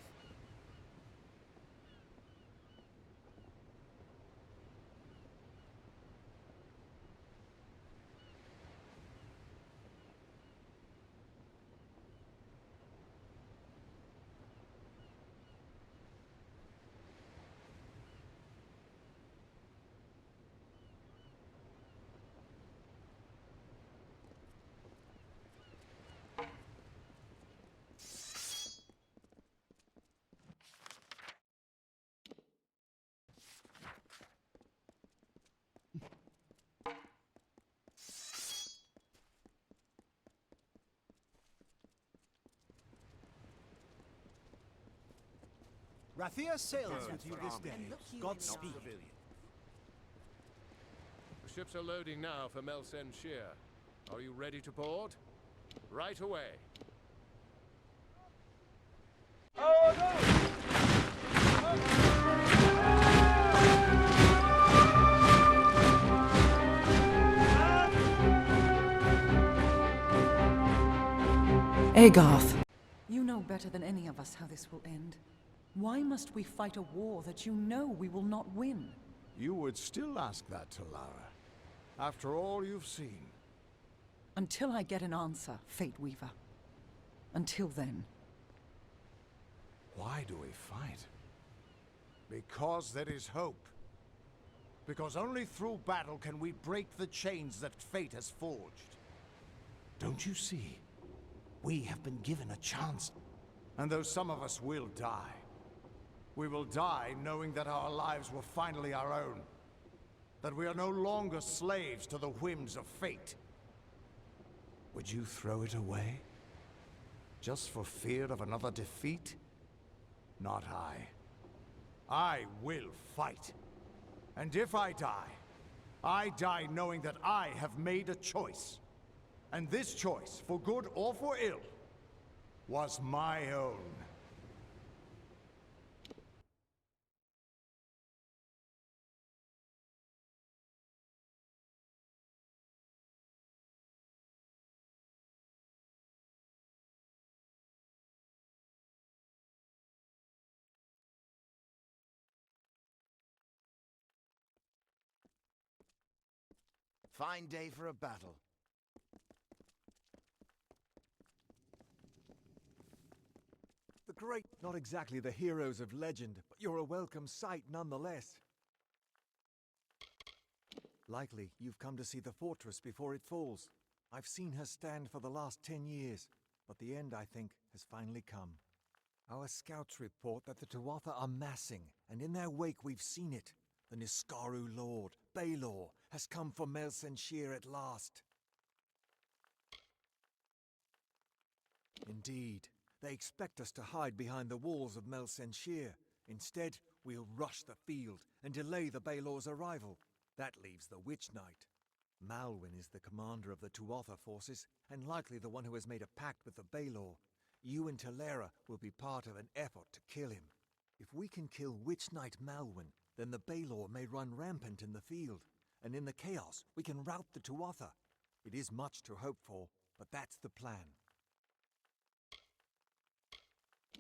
Rathia sails with you this day. Godspeed. The ships are loading now for Melsen Shear. Are you ready to board? Right away. Agarth. You know better than any of us how this will end. Why must we fight a war that you know we will not win? You would still ask that to Lara, after all you've seen. Until I get an answer, Fate Weaver. Until then. Why do we fight? Because there is hope. Because only through battle can we break the chains that fate has forged. Don't you see? We have been given a chance. And though some of us will die, we will die knowing that our lives were finally our own. That we are no longer slaves to the whims of fate. Would you throw it away? Just for fear of another defeat? Not I. I will fight. And if I die knowing that I have made a choice. And this choice, for good or for ill, was my own. Fine day for a battle. The great, not exactly the heroes of legend, but you're a welcome sight nonetheless. Likely, you've come to see the fortress before it falls. I've seen her stand for the last 10 years, but the end, I think, has finally come. Our scouts report that the Tuatha are massing, and in their wake we've seen it. The Niskaru Lord, Baelor, has come for Melsenshir at last. Indeed, they expect us to hide behind the walls of Melsenshir. Instead, we'll rush the field and delay the Baelor's arrival. That leaves the Witch Knight. Malwyn is the commander of the Tuatha forces, and likely the one who has made a pact with the Baelor. You and Talera will be part of an effort to kill him. If we can kill Witch Knight Malwyn, then the Baelor may run rampant in the field, and in the chaos we can rout the Tuatha. It is much to hope for, but that's the plan.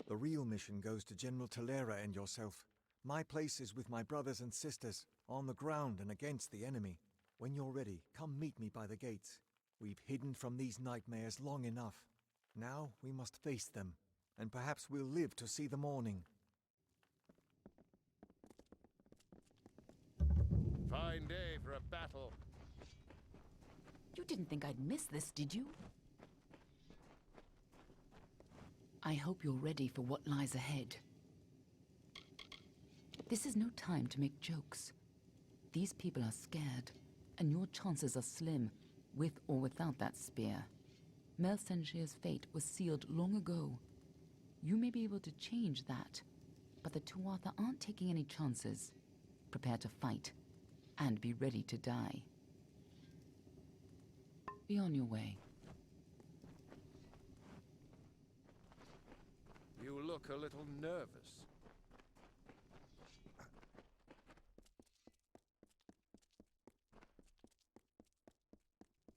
The real mission goes to General Talera and yourself. My place is with my brothers and sisters, on the ground and against the enemy. When you're ready, come meet me by the gates. We've hidden from these nightmares long enough. Now we must face them, and perhaps we'll live to see the morning. Fine day for a battle. You didn't think I'd miss this, did you? I hope you're ready for what lies ahead. This is no time to make jokes. These people are scared, and your chances are slim, with or without that spear. Melsenshir's fate was sealed long ago. You may be able to change that, but the Tuatha aren't taking any chances. Prepare to fight, and be ready to die. Be on your way. You look a little nervous.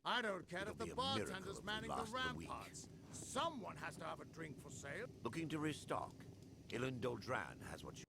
I don't care if It'll the be a bartender's miracle if we manning last the the week. ramparts. Someone has to have a drink for sale. Looking to restock? Ilan Doldran has what you...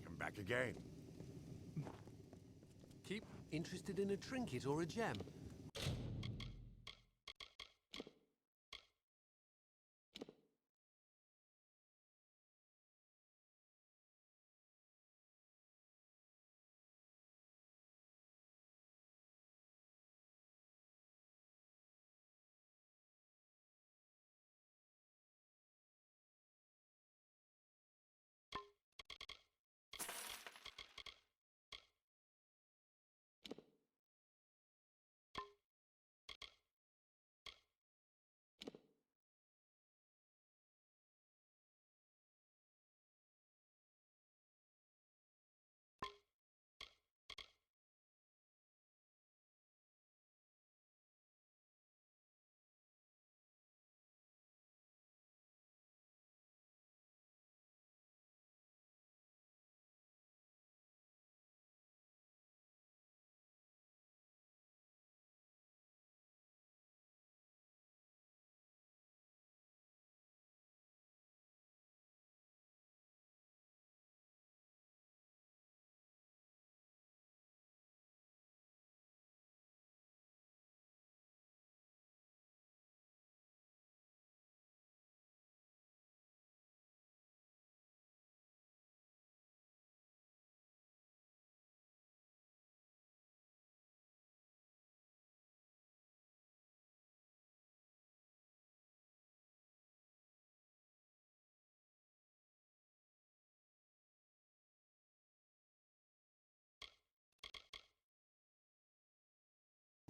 Come back again. Keep interested in a trinket or a gem.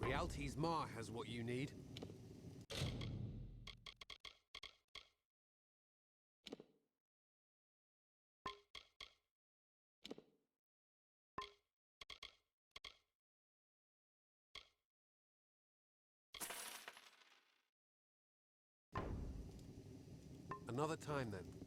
The Altes Mar has what you need. Another time then.